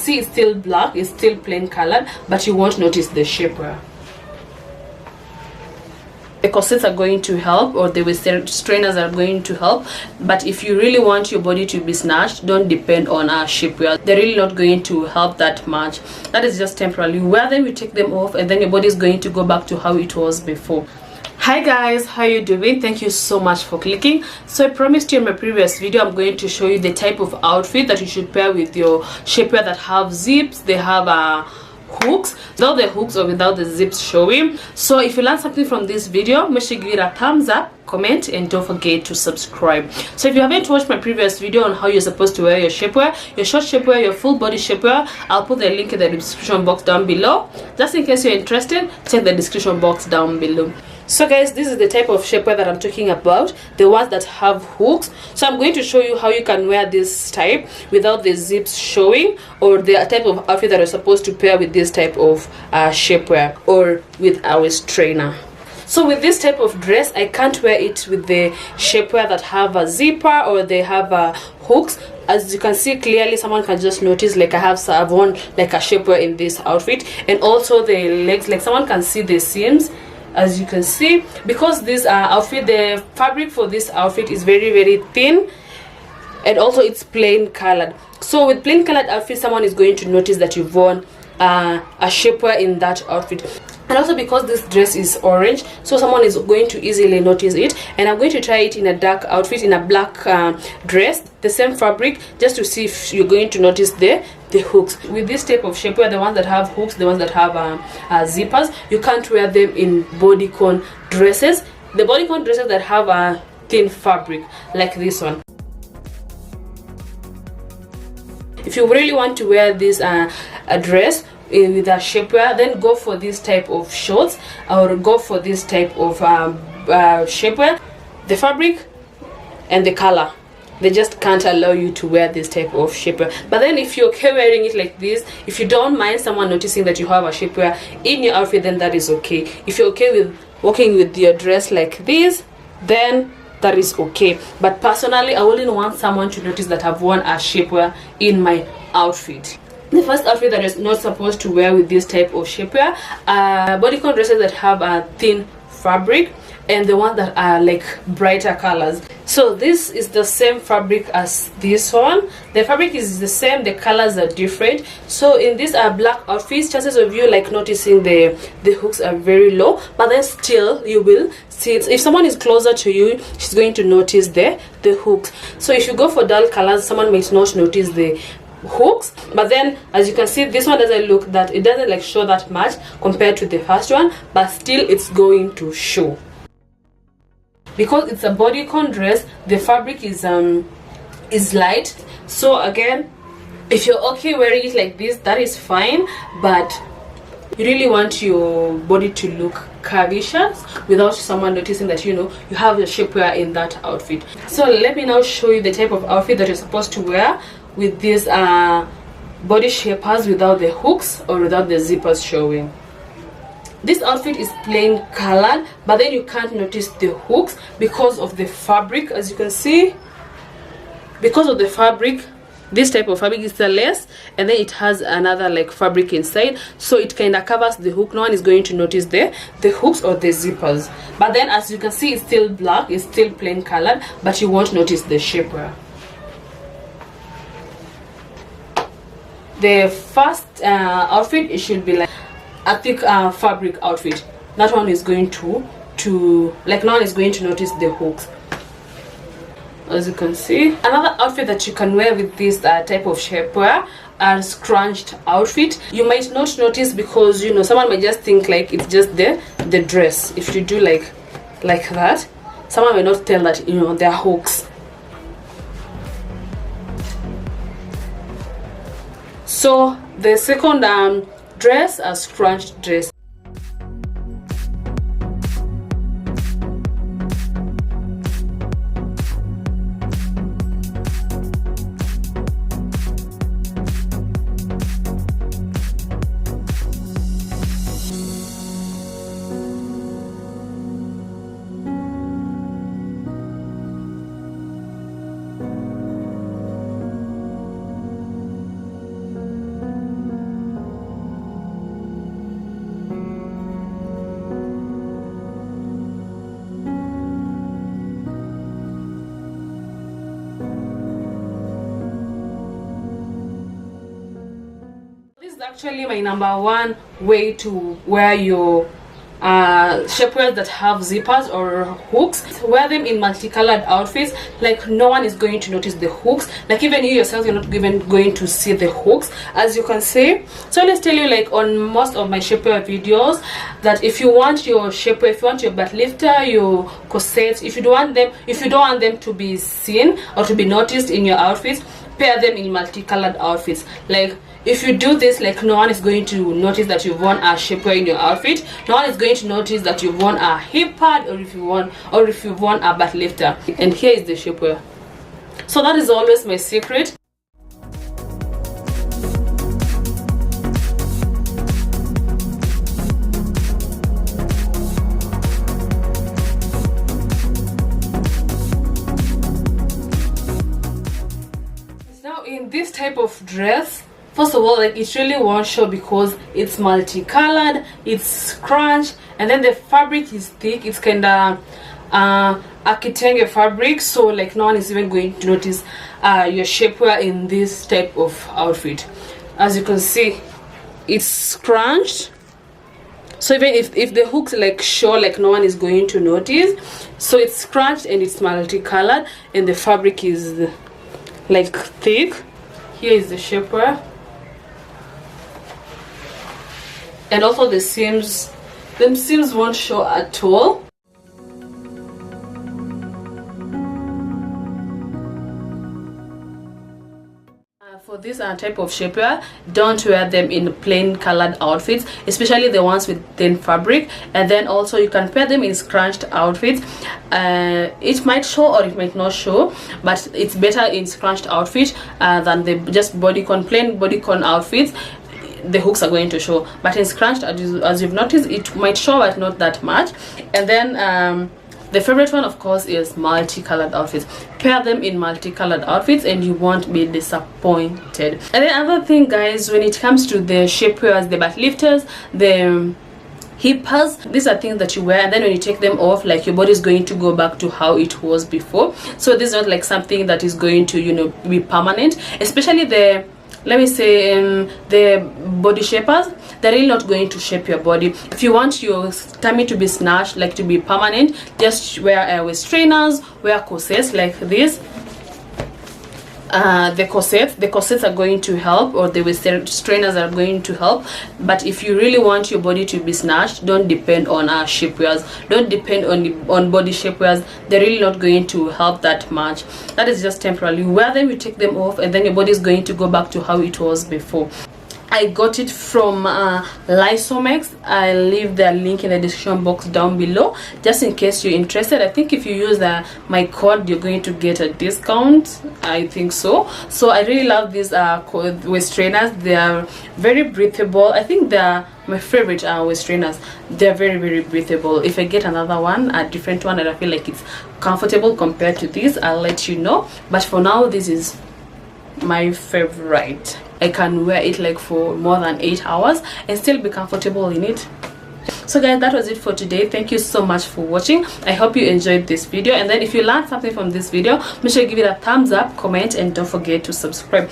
See, it's still black, it's still plain colored, but you won't notice the shapewear. The corsets are going to help, or the waist strainers are going to help, but if you really want your body to be snatched, don't depend on our shapewear. They're really not going to help that much. That is just temporarily. Wear them, you take them off, and then your body is going to go back to how it was before. Hi guys, how you doing? Thank you so much for clicking. So I promised you in my previous video I'm going to show you the type of outfit that you should pair with your shapewear that have zips. They have hooks, without the hooks or without the zips showing. So if you learned something from this video, make sure you give it a thumbs up, comment, and don't forget to subscribe. So if you haven't watched my previous video on how you're supposed to wear your shapewear, your short shapewear, your full body shapewear, I'll put the link in the description box down below. Just in case you're interested, check the description box down below. So guys, this is the type of shapewear that I'm talking about, the ones that have hooks. So I'm going to show you how you can wear this type without the zips showing, or the type of outfit that you're supposed to pair with this type of shapewear, or with our trainer. So with this type of dress, I can't wear it with the shapewear that have a zipper or they have hooks. As you can see clearly, someone can just notice like I've worn like a shapewear in this outfit, and also the legs, like someone can see the seams. As you can see, because this outfit, the fabric for this outfit is very thin, and also it's plain colored. So with plain colored outfit, someone is going to notice that you've worn a shapewear in that outfit. And also because this dress is orange, so someone is going to easily notice it. And I'm going to try it in a dark outfit, in a black dress, the same fabric, just to see if you're going to notice the hooks. With this type of shapewear, the ones that have hooks, the ones that have zippers, you can't wear them in bodycon dresses. The bodycon dresses that have a thin fabric like this one. If you really want to wear this a dress with a shapewear, then go for this type of shorts, or go for this type of shapewear. The fabric and the color, they just can't allow you to wear this type of shapewear. But then if you're okay wearing it like this, if you don't mind someone noticing that you have a shapewear in your outfit, then that is okay. If you're okay with walking with your dress like this, then that is okay. But personally, I wouldn't want someone to notice that I've worn a shapewear in my outfit. The first outfit that is not supposed to wear with this type of shapewear are bodycon dresses that have a thin fabric, and the ones that are like brighter colors. So this is the same fabric as this one. The fabric is the same, the colors are different. So in these black outfits, chances of you like noticing the hooks are very low, but then still you will see it. If someone is closer to you, she's going to notice the hooks. So if you go for dull colors, someone might not notice the hooks, but then as you can see, this one doesn't look that, it doesn't like show that much compared to the first one, but still it's going to show. Because it's a bodycon dress, the fabric is light. So again, if you're okay wearing it like this, that is fine, but you really want your body to look curvaceous without someone noticing that you have the shapewear in that outfit. So let me now show you the type of outfit that you're supposed to wear with these body shapers without the hooks or without the zippers showing. This outfit is plain colored, but then you can't notice the hooks because of the fabric. As you can see, because of the fabric, this type of fabric is the lace, and then it has another like fabric inside, so it kind of covers the hook. No one is going to notice the hooks or the zippers. But then as you can see, it's still black, it's still plain colored, but you won't notice the shapewear. The first outfit, it should be like a thick fabric outfit. That one is going to like, no one is going to notice the hooks. As you can see, another outfit that you can wear with this type of shapewear, a scrunched outfit. You might not notice because someone might just think like it's just the dress. If you do like that, someone may not tell that there are hooks. So the second dress, a scrunched dress. Actually my number one way to wear your shapewear that have zippers or hooks. Wear them in multicolored outfits, like no one is going to notice the hooks, like even you yourself, you're not even going to see the hooks, as you can see. So let's tell you, like on most of my shapewear videos, that if you want your shapewear, if you want your butt lifter, your corsets, if you don't want them to be seen or to be noticed in your outfits, pair them in multicolored outfits. Like if you do this, like no one is going to notice that you've worn a shapewear in your outfit. No one is going to notice that you've worn a hip pad, or if you've worn a butt lifter. And here is the shapewear. So that is always my secret. Now in this type of dress, first of all, like it really won't show because it's multicolored, it's scrunched, and then the fabric is thick. It's kind of a kitenge fabric, so like no one is even going to notice your shapewear in this type of outfit. As you can see, it's scrunched, so even if the hooks like show, like no one is going to notice. So it's scrunched and it's multicolored, and the fabric is like thick. Here is the shapewear. And also the seams won't show at all. For this type of shapewear, don't wear them in plain colored outfits, especially the ones with thin fabric. And then also you can pair them in scrunched outfits. It might show or it might not show, but it's better in scrunched outfit than the just plain bodycon outfits. The hooks are going to show, but in scrunched, as you've noticed, it might show but not that much. And then the favorite one, of course, is multicolored outfits. Pair them in multicolored outfits and you won't be disappointed. And then another thing, guys, when it comes to the shapewears, the butt lifters, the hippers, these are things that you wear, and then when you take them off, like your body is going to go back to how it was before. So this is not like something that is going to, you know, be permanent. Especially the, let me say, the body shapers, they're really not going to shape your body. If you want your tummy to be snatched, like to be permanent, just wear waist trainers, wear corsets like this. The corsets are going to help, or the waist trainers are going to help. But if you really want your body to be snatched, don't depend on shapewears, don't depend on body shapewears. They're really not going to help that much. That is just temporary. You wear them, you take them off, and then your body is going to go back to how it was before. I got it from Lysomex. I'll leave the link in the description box down below, just in case you're interested. I think if you use my code, you're going to get a discount. I think so. So I really love these waist trainers. They are very breathable. I think they're my favorite waist trainers. They're very, very breathable. If I get another one, a different one, and I feel like it's comfortable compared to this, I'll let you know. But for now, this is my favorite. I can wear it like for more than 8 hours and still be comfortable in it. So guys, that was it for today. Thank you so much for watching. I hope you enjoyed this video, and then if you learned something from this video, make sure you give it a thumbs up, comment, and don't forget to subscribe.